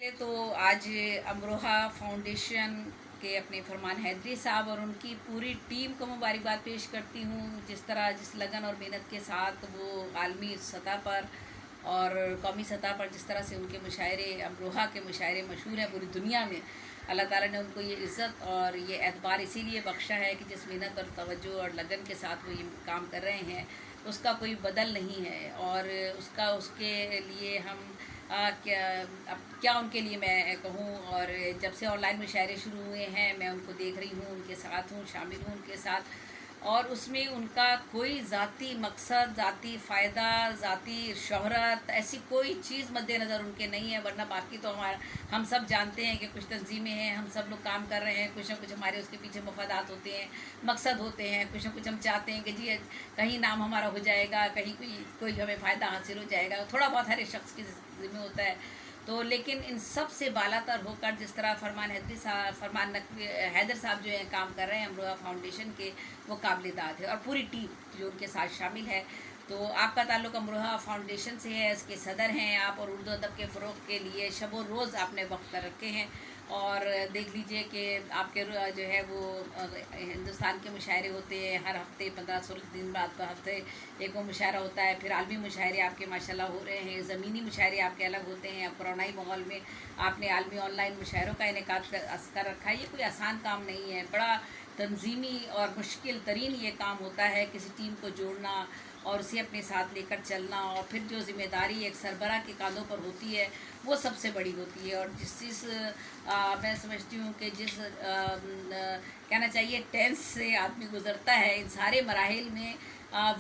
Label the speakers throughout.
Speaker 1: तो आज अमरोहा फाउंडेशन के अपने फरमान हैदरी साहब और उनकी पूरी टीम को मुबारकबाद पेश करती हूँ। जिस तरह जिस लगन और मेहनत के साथ वो आलमी सतह पर और कौमी सतह पर जिस तरह से उनके मुशायरे अमरोहा के मुशायरे मशहूर हैं पूरी दुनिया में, अल्लाह ताला ने उनको ये इज़्ज़त और ये एतबार इसीलिए बख्शा है कि जिस मेहनत और तवज्जो और लगन के साथ वो ये काम कर रहे हैं उसका कोई बदल नहीं है। और उसके लिए हम क्या उनके लिए मैं कहूँ। और जब से ऑनलाइन मुशायरे शुरू हुए हैं मैं उनको देख रही हूँ, उनके साथ हूँ, शामिल हूँ उनके साथ। और उसमें उनका कोई ज़ाती मकसद, ज़ाती फ़ायदा, ज़ाती शोहरत, ऐसी कोई चीज़ मद्देनज़र उनके नहीं है। वरना बाकी तो हम सब जानते हैं कि कुछ तंजीमें हैं, हम सब लोग काम कर रहे हैं, कुछ ना कुछ हमारे उसके पीछे मफादात होते हैं, मकसद होते हैं, कुछ ना कुछ हम चाहते हैं कि जी कहीं नाम हमारा हो जाएगा, कहीं कोई हमें फ़ायदा हासिल हो जाएगा, थोड़ा बहुत हर एक शख्स की ज़िम्मे होता है। तो लेकिन इन सब से बालातर होकर जिस तरह फरमान हैदर साहब जो है काम कर रहे हैं अमरोहा फाउंडेशन के, वो काबिल दाद है। और पूरी टीम जो उनके साथ शामिल है। तो आपका ताल्लुक़ अमरोहा फाउंडेशन से है, इसके सदर हैं आप, और उर्दू अदब के फ़रोग़ के लिए शब रोज़ आपने वक्त कर रखे हैं। और देख लीजिए कि आपके जो है वो हिंदुस्तान के मुशायरे होते हैं हर हफ्ते 15-16 दिन बाद पर हफ्ते एक वो मुशायरा होता है। फिर आलमी मुशायरे आपके माशाल्लाह हो रहे हैं, ज़मीनी मुशायरे आपके अलग होते हैं। अब कोरोनाई माहौल में आपने आलमी ऑनलाइन मुशायरों का इनेकाद कर रखा है। ये कोई आसान काम नहीं है, बड़ा तंजीमी और मुश्किल तरीन ये काम होता है, किसी टीम को जोड़ना और उसे अपने साथ लेकर चलना। और फिर जो ज़िम्मेदारी एक सरबरा के कांधों पर होती है वो सबसे बड़ी होती है। और जिस मैं समझती हूँ कि जिस कहना चाहिए टेंस से आदमी गुज़रता है इन सारे मराहिल में,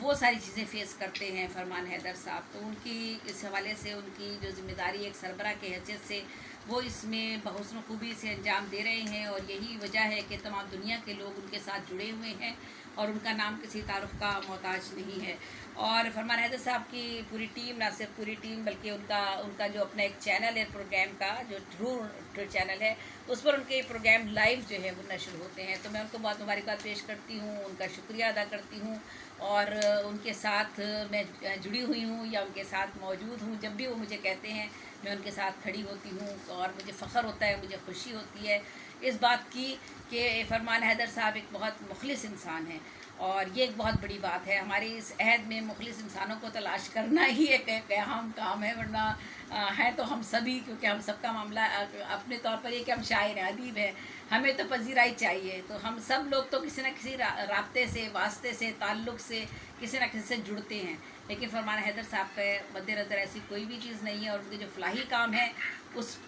Speaker 1: वो सारी चीज़ें फ़ेस करते हैं फरमान हैदर साहब। तो उनकी इस हवाले से उनकी जो ज़िम्मेदारी एक सरबरा की हैसियत से वो इसमें बहुस्न खूबी से अंजाम दे रहे हैं। और यही वजह है कि तमाम दुनिया के लोग उनके साथ जुड़े हुए हैं और उनका नाम किसी तारुफ का मोहताज नहीं है। और फरमान हैदर साहब की पूरी टीम, ना सिर्फ पूरी टीम बल्कि उनका जो अपना एक चैनल है प्रोग्राम का, जो ट्रू चैनल है, उस पर उनके प्रोग्राम लाइव जो है वो नशर होते हैं। तो मैं उनको बहुत मुबारकबाद पेश करती हूँ, उनका शुक्रिया अदा करती हूँ। और उनके साथ मैं जुड़ी हुई हूँ या उनके साथ मौजूद हूँ। जब भी वो मुझे कहते हैं मैं उनके साथ खड़ी होती हूँ और मुझे फ़ख्र होता है, मुझे खुशी होती है इस बात की कि फरमान हैदर साहब एक बहुत मुखलिस इंसान हैं। और ये एक बहुत बड़ी बात है। हमारे इस अहद में मुखलिस इंसानों को तलाश करना ही एक अहम काम है। वरना है तो हम सभी, क्योंकि हम सबका मामला अपने तौर पर ये कि हम शायर हैं, अदीब हैं, हमें तो पजीराई चाहिए। तो हम सब लोग तो किसी न किसी राब्ते से, वास्ते से, ताल्लुक़ से, किसी न किसी से जुड़ते हैं। लेकिन फरमान हैदर साहब के मद्देनज़र ऐसी कोई भी चीज़ नहीं है। और उनके जो फलाही काम है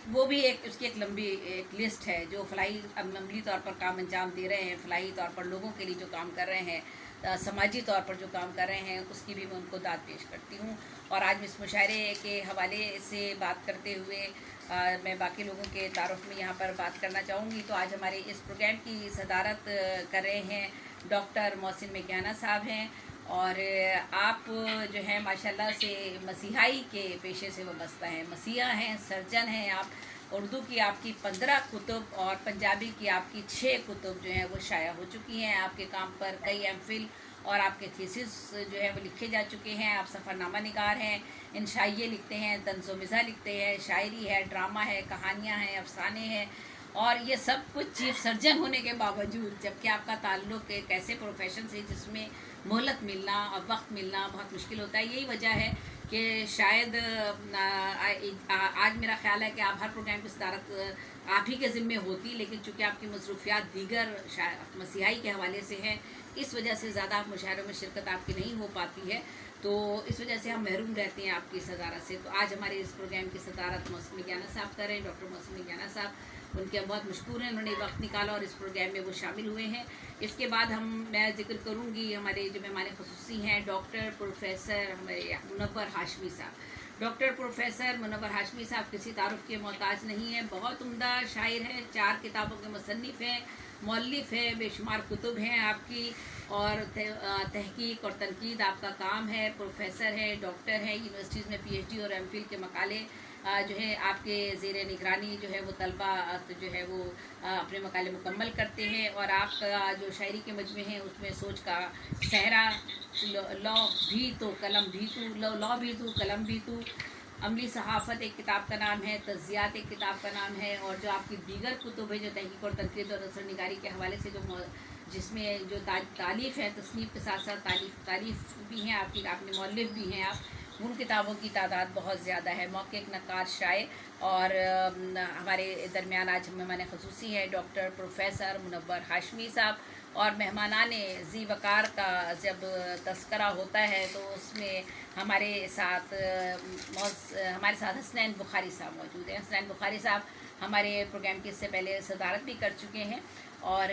Speaker 1: वो भी उसकी एक लंबी एक लिस्ट है जो फलाही अमली तौर पर काम अंजाम दे रहे हैं, फलाही तौर पर लोगों के लिए जो काम कर रहे हैं, समाजी तौर पर जो काम कर रहे हैं, उसकी भी मैं उनको दाद पेश करती हूँ। और आज इस मुशायरे के हवाले से बात करते हुए मैं बाकी लोगों के तारुफ में यहाँ पर बात करना चाहूँगी। तो आज हमारे इस प्रोग्राम की सदारत कर रहे हैं डॉक्टर मोहसिन मेघाना साहब हैं। और आप जो है माशाल्लाह से मसीहाई के पेशे से वाबस्ता हैं, मसीहा हैं, सर्जन हैं आप। उर्दू की आपकी 15 कुतुब और पंजाबी की आपकी 6 कुतुब जो हैं वो शाया हो चुकी हैं। आपके काम पर कई एमफिल और आपके थीसिस जो है वो लिखे जा चुके हैं। आप सफ़रनामा निगार हैं, इंशाइये लिखते हैं, तंज़ो मिज़ाह लिखते हैं, शायरी है, ड्रामा है, कहानियाँ हैं, अफसाने हैं। और ये सब कुछ चीफ सर्जन होने के बावजूद, जबकि आपका ताल्लुक़ एक ऐसे प्रोफेशन से जिसमें मोहलत मिलना और वक्त मिलना बहुत मुश्किल होता है। यही वजह है कि शायद आज मेरा ख्याल है कि आप हर प्रोग्राम की सदारत आप ही के ज़िम्मे होती, लेकिन चूँकि आपकी मसरूफियात दीगर मसीहाई के हवाले से हैं, इस वजह से ज़्यादा आप मुशायरों में शिरकत आपकी नहीं हो पाती है। तो इस वजह से हम महरूम रहते हैं आपकी सदारत से। तो आज हमारे इस प्रोग्राम की सदारत मोहसिन मेघाना साहब कर रहे हैं, डॉक्टर मोहसिन मेघाना साहब। उनके हम बहुत मशकूर हैं, उन्होंने वक्त निकाला और इस प्रोग्राम में वो शामिल हुए हैं। इसके बाद मैं जिक्र करूँगी हमारे जो मेहमान ख़ुसूसी हैं डॉक्टर प्रोफेसर हमारे मुनव्वर हाशमी साहब। डॉक्टर प्रोफेसर मुनव्वर हाशमी साहब किसी तारुफ के मोहताज नहीं है, बहुत उम्दा शायर हैं, 4 किताबों के मुसन्निफ़ हैं, मौल्लिफ़ है, बेशुमार कुतुब हैं आपकी। और तहकीक और तनकीद आपका काम है, प्रोफेसर है, डॉक्टर है, यूनिवर्सिटीज़ में पीएचडी और एमफिल के मकाले जो है आपके ज़ेर निगरानी जो है वो तलबा तो जो है वो अपने मकाले मुकम्मल करते हैं। और आपका जो शायरी के मजमे हैं उसमें सोच का सहरा, लौ भी तो कलम भी तू, लौ भी तू कलम भी तू, अमली सहाफ़त एक किताब का नाम है, तज़्ज़ियात एक किताब का नाम है, और जो आपकी दीगर कुतुब है जो तहक़ीक़ और तनक़ीद और असरनिगारी के हवाले से जिसमें जो तालीफ़ है, तसनीफ़ के साथ साथ तालीफ़ भी हैं आपकी, आपने मौलिफ़ भी हैं आप, उन किताबों की तादाद बहुत ज़्यादा है। मौक़िक़, नक्कार, शायर, और हमारे दरमियान आज मेहमान ख़ुसूसी है डॉक्टर प्रोफेसर मुनव्वर हाशमी साहब, और मेहमानाने ज़ी वक़ार का जब तज़किरा होता है तो उसमें हमारे साथ हसनैन बुखारी साहब मौजूद हैं। हसनैन बुखारी साहब हमारे प्रोग्राम की इससे पहले सदारत भी कर चुके हैं, और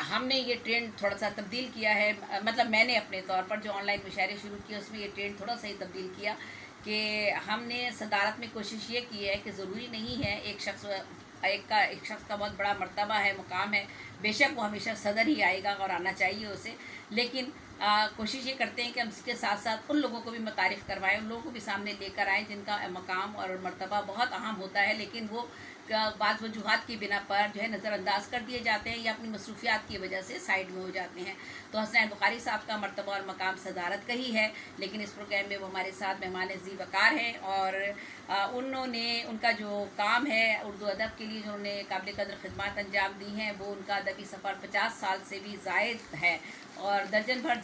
Speaker 1: हमने ये ट्रेंड थोड़ा सा तब्दील किया है, मतलब मैंने अपने तौर पर जो ऑनलाइन मुशायरे शुरू किए उसमें ये ट्रेंड थोड़ा सा ही तब्दील किया कि हमने सदारत में कोशिश ये की है कि ज़रूरी नहीं है एक शख्स का बहुत बड़ा मर्तबा है, मुकाम है, बेशक वो हमेशा सदर ही आएगा और आना चाहिए उसे, लेकिन कोशिश ये करते हैं कि हम इसके साथ साथ उन लोगों को भी मुतारिफ़ करवाएं, उन लोगों को भी सामने लेकर आएँ जिनका मकाम और मर्तबा बहुत अहम होता है, लेकिन वो बाज़ वजूहात की बिना पर जो है नज़रअंदाज कर दिए जाते हैं या अपनी मसरूफ़ियात की वजह से साइड में हो जाते हैं। तो हसनैन बुखारी साहब का मर्तबा और मकाम सदारत का ही है, लेकिन इस प्रोग्राम में वो हमारे साथ मेहमान ज़ी वक़ार हैं, और उन्होंने उनका जो काम है उर्दू अदब के लिए जो उन्होंने काबिल कदर खिदमत अंजाम दी हैं, वो उनका अदबी सफ़र 50 साल से भी ज़ायद है, और दर्जन भर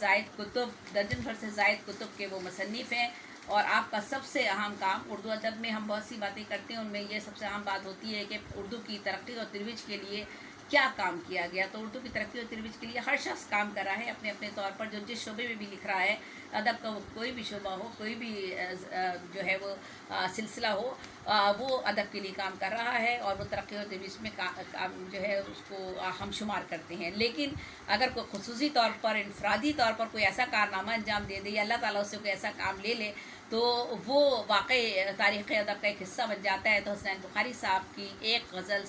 Speaker 1: से ज़ायद कुतुब के वो मुसन्निफ़ हैं। और आपका सबसे अहम काम, उर्दू अदब में हम बहुत सी बातें करते हैं, उनमें ये सबसे अहम बात होती है कि उर्दू की तरक्की और तरोीज के लिए क्या काम किया गया। तो उर्दू की तरक्की और तरोीज के लिए हर शख्स काम कर रहा है अपने अपने तौर पर, जो जिस शोबे में भी लिख रहा है, अदब का वो कोई भी शोबा हो, कोई भी जो है वो सिलसिला हो, वो अदब के लिए काम कर रहा है, और वो तरक्की और तरोीज में काम जो है उसको हम शुमार करते हैं। लेकिन अगर कोई खुसूसी तौर पर, इनफरादी तौर पर कोई ऐसा कारनामा अंजाम दे दे या अल्लाह ताला उससे कोई ऐसा काम ले ले तो वो वाकई तारीख़ अदब का एक हिस्सा बन जाता है। तो हसनैन बुखारी साहब की एक गज़ल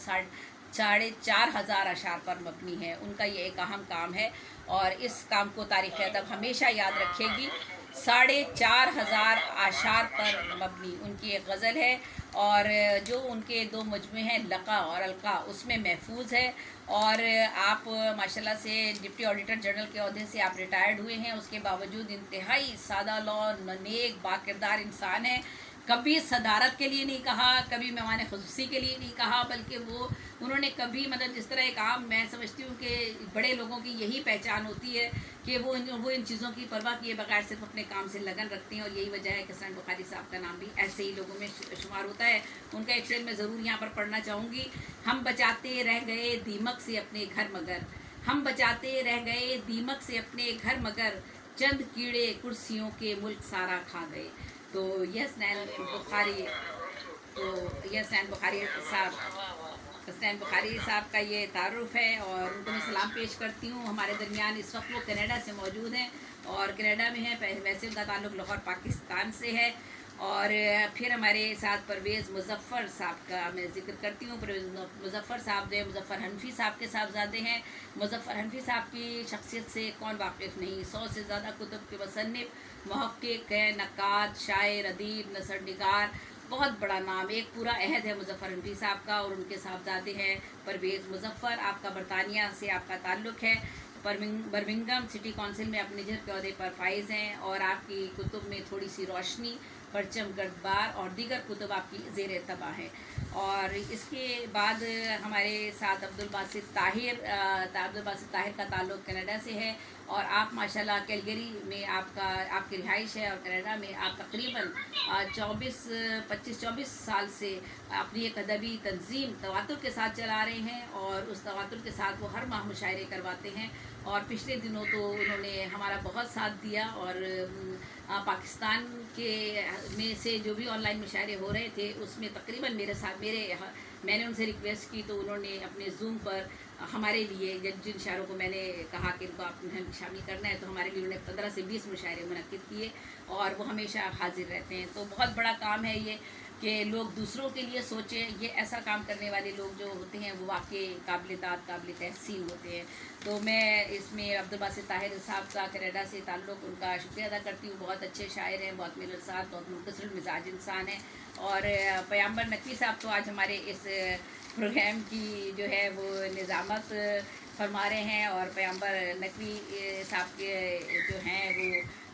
Speaker 1: 4,500 अशार पर मबनी है, उनका ये एक अहम काम है, और इस काम को तारीख़ अदब हमेशा याद रखेगी। 4,500 अशार पर मबनी उनकी एक गज़ल है, और जो उनके 2 मजमूए हैं लक़ा और अलक़ा, उसमें महफूज है। और आप माशाल्लाह से डिप्टी ऑडिटर जनरल के ओहदे से आप रिटायर्ड हुए हैं, उसके बावजूद इंतहाई सादा लौ, नेक, बाकिरदार इंसान है। कभी सदारत के लिए नहीं कहा, कभी मेहमान ख़ुसूसी के लिए नहीं कहा, बल्कि उन्होंने कभी, मतलब जिस तरह एक आम, मैं समझती हूँ कि बड़े लोगों की यही पहचान होती है कि वो इन चीज़ों की परवाह किए बगैर सिर्फ अपने काम से लगन रखते हैं, और यही वजह है कि हसनैन बुखारी साहब का नाम भी ऐसे ही लोगों में शुमार होता है। उनका एक शेर मैं ज़रूर यहाँ पर पढ़ना चाहूँगी। हम बचाते रह गए दीमक से अपने घर मगर, हम बचाते रह गए दीमक से अपने घर मगर, चंद कीड़े कुर्सियों के मुल्क सारा खा गए। तो ये हसनैन बुखारी साहब का ये तारुफ़ है, और उनको मैं सलाम पेश करती हूँ। हमारे दरमियान इस वक्त वो कनाडा से मौजूद हैं, और कनाडा में हैं, वैसे उनका ताल्लुक़ लाहौर पाकिस्तान से है। और फिर हमारे साथ परवेज़ मुज़फ़्फ़र साहब का मैं ज़िक्र करती हूँ। परवेज़ मुज़फ़्फ़र साहब जो मुज़फ़्फ़र हनफ़ी साहब के साहबज़ादे हैं। मुज़फ़्फ़र हनफ़ी साहब की शख्सियत से कौन वाकिफ़ नहीं, 100 से ज़्यादा कुतुब के मुसन्निफ़, मुहक़्क़िक़ है, नक्काद, शायर, अदीब, नसरनिगार, बहुत बड़ा नाम, एक पूरा अहद है मुज़फ़्फ़र हनफ़ी साहब का। और उनके साहबज़ादे हैं परवेज़ मुज़फ़्फ़र। आपका बरतानिया से आपका ताल्लुक़ है, बर्मिंघम सिटी काउंसिल में अपने निजहत के ओहदे पर फाइज़ हैं, और आपकी कुतुब में थोड़ी सी रोशनी, परचम, गर्दबार और दीगर कुतुब आपकी ज़ेर तबा है। और इसके बाद हमारे साथ अब्दुल बासित ताहिर का ताल्लुक़ कनाडा से है, और आप माशाल्लाह कैलगरी में आपकी रिहाइश है, और कनाडा में आप तकरीबन 25-24 साल से अपनी एक अदबी तंजीम तवातुर के साथ चला रहे हैं, और उस तवातुर के साथ वो हर माह मुशायरे करवाते हैं। और पिछले दिनों तो उन्होंने हमारा बहुत साथ दिया, और पाकिस्तान के में से जो भी ऑनलाइन मुशायरे हो रहे थे उसमें तकरीबन मैंने उनसे रिक्वेस्ट की, तो उन्होंने अपने ज़ूम पर हमारे लिए जिन शायरों को मैंने कहा कि इनको आप शामिल करना है, तो हमारे लिए उन्होंने 15 से 20 मुशायरे मुनक्किद किए, और वो हमेशा हाजिर रहते हैं। तो बहुत बड़ा काम है ये कि लोग दूसरों के लिए सोचें। ये ऐसा काम करने वाले लोग जो होते हैं वो वाकई काबिल तहसीन होते हैं। तो मैं इसमें अब्दुल बासित ताहिर साहब का कनाडा से ताल्लुक़, उनका शुक्रिया अदा करती हूँ। बहुत अच्छे शायर हैं, बहुत मिलनसार, बहुत मुखसर मिजाज इंसान हैं। और पैगम्बर नकवी साहब तो आज हमारे इस प्रोग्राम की जो है वो निज़ामत फरमा रहे हैं, और पैगम्बर नकवी साहब के जो हैं वो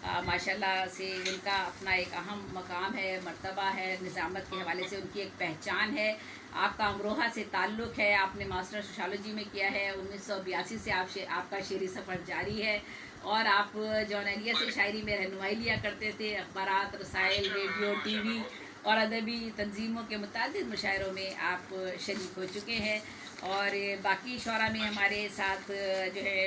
Speaker 1: माशाल्लाह से उनका अपना एक अहम मकाम है, मर्तबा है, निज़ामत के हवाले से उनकी एक पहचान है। आपका अमरोहा से ताल्लुक़ है, आपने मास्टर सोशियोलॉजी में किया है, 1982 से आपका शेरी सफ़र जारी है और आप जौनैलिया से शायरी में रहनुमाई लिया करते थे। अखबारात, रसायल, रेडियो, टीवी और अदबी तंजीमों के मुतअद्दिद मुशायरों में आप शरीक हो चुके हैं। और बाकी शौरा में हमारे साथ जो है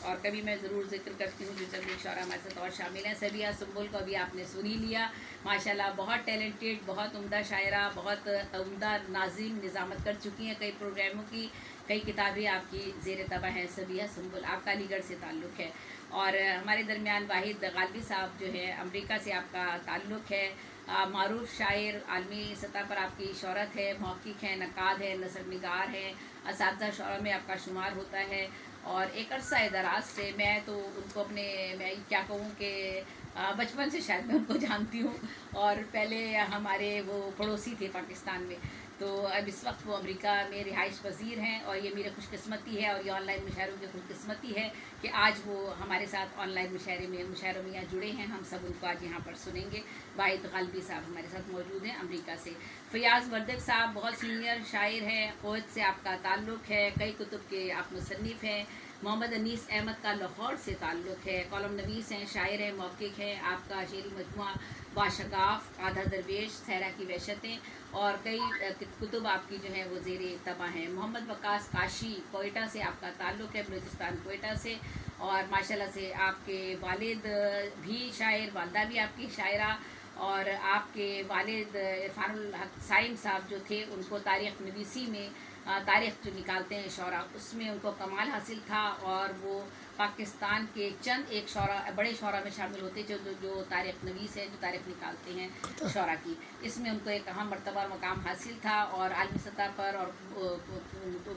Speaker 1: और कभी मैं ज़रूर ज़िक्र करती हूँ जो चंद शौरा हमारे साथ और शामिल हैं। सबिया सुंबुल को अभी आपने सुन ही लिया, माशाल्लाह बहुत टैलेंटेड, बहुत उम्दा शायरा, बहुत उम्दा नाज़िम, निज़ामत कर चुकी हैं कई प्रोग्रामों की, कई किताबें आपकी ज़ेर तबा हैं। सबिया सुंबुल, आपका अलीगढ़ से ताल्लुक़ है। और हमारे दरमियान वाहिद गालिबी साहब जो है अमेरिका से आपका ताल्लुक़ है। मारूफ शायर, आलमी सतह पर आपकी शोहरत है, मौक़िक़ हैं, नक़ाद है, नसर निगार है, असातिज़ा शौरा में आपका शुमार होता है। और एक अरसा दराज से मैं तो उनको मैं क्या कहूँ कि बचपन से शायद मैं उनको जानती हूँ और पहले हमारे वो पड़ोसी थे पाकिस्तान में, तो अब इस वक्त वो अमेरिका में रिहाइश पज़ीर हैं और ये मेरी खुशकिस्मती है और ये ऑनलाइन मुशायरों की खुशकिस्मती है कि आज वो हमारे साथ ऑनलाइन मुशायरों में यहाँ जुड़े हैं। हम सब उनको आज यहाँ पर सुनेंगे। वाहिद गालिबी साहब हमारे साथ मौजूद हैं अमेरिका से। फ़याज़ वर्दक साहब बहुत सीनियर शायर हैं, कुवैत से आपका ताल्लुक़ है, कई कुतुब के आप मुसन्निफ़ हैं। मोहम्मद अनीस अहमद का लाहौर से ताल्लुक़ है, कॉलम नवीस हैं, शायर हैं, मौक़िक़ हैं। आपका शेरी मजमुआ बाशगाफ, आधा दरवेश, सहरा की वहशतें और कई कुतुब आपकी जो है वो ज़ेर तबा हैं। मोहम्मद वकास काशी, कोयटा से आपका ताल्लुक़ है, बलूचिस्तान कोयटा से। और माशाल्लाह से आपके वालिद भी शायर, वालदा भी आपकी शायरा और आपके वालिद इरफानुल हक साइम साहब जो थे उनको तारीख़ नवीसी में तारीख़ जो निकालते हैं शौरा, उसमें उनको कमाल हासिल था और वो पाकिस्तान के चंद एक शौरा, बड़े शौरा में शामिल होते जो तारीख़ नवीस है, जो तारीख़ निकालते हैं शौरा की। इसमें उनको एक अहम मर्तबा मकाम हासिल था और आलमी सतह पर और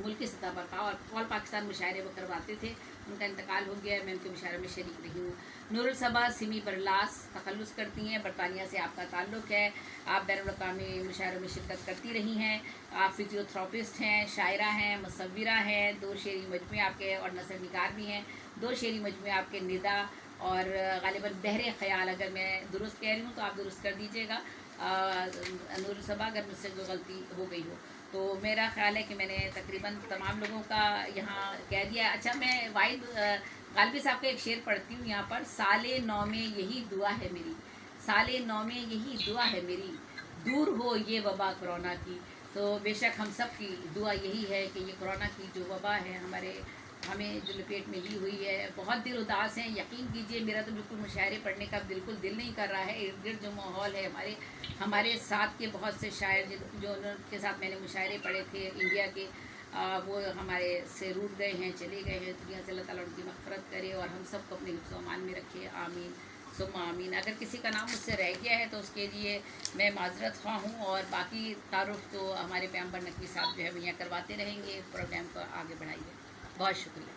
Speaker 1: मुल्की सतह पर था और ऑल पाकिस्तान मुशायरे वो करवाते थे। उनका इंतकाल हो गया, मैं उनके मुशायरे में शरीक रही हूँ। नूरुल सबा सिमी बरलास तखल्लुस करती हैं, बरतानिया से आपका ताल्लुक़ है। आप बैनुल-अक़वामी मुशायरों में शिरकत करती रही हैं। आप फिजियोथेरापिस्ट हैं, शायरा हैं, मुसव्विरा हैं, 2 शेरी मजमे आपके और नसर निगार भी हैं। 2 शेरी मजमे आपके निदा और ग़ालिबन बहरे ख़याल, अगर मैं दुरुस्त कह रही हूँ तो आप दुरुस्त कर दीजिएगा नूरुल सबा, अगर मुझसे कोई गलती हो गई हो। तो मेरा ख़्याल है कि मैंने तकरीबन तमाम लोगों का यहाँ कह दिया। अच्छा, मैं वाहिद गालिबी साहब का एक शेर पढ़ती हूँ यहाँ पर। साले नौ में यही दुआ है मेरी, साले नौ में यही दुआ है मेरी, दूर हो ये वबा कोरोना की। तो बेशक हम सब की दुआ यही है कि ये कोरोना की जो वबा है हमें जो लपेट में ली हुई है, बहुत दिल उदास हैं। यकीन कीजिए मेरा तो बिल्कुल मुशायरे पढ़ने का बिल्कुल दिल नहीं कर रहा है। इर्द गिर्द जो माहौल है हमारे साथ के बहुत से शायर जो उनके साथ मैंने मुशायरे पढ़े थे इंडिया के, वो हमारे से रूठ गए हैं, चले गए हैं। दुनिया से अल्लाह ताला उनकी मग़फ़िरत करे और हम सब को अपने हिफ्ज़ व अमान में रखे, आमीन सुम्मा आमीन। अगर किसी का नाम मुझसे रह गया है तो उसके लिए मैं माज़रत ख़्वाह हूँ और बाकी तारुफ़ तो हमारे पैगंबर नकवी साहब जो है वो यहाँ करवाते रहेंगे। प्रोग्राम को आगे बढ़ाइए। बहुत शुक्रिया।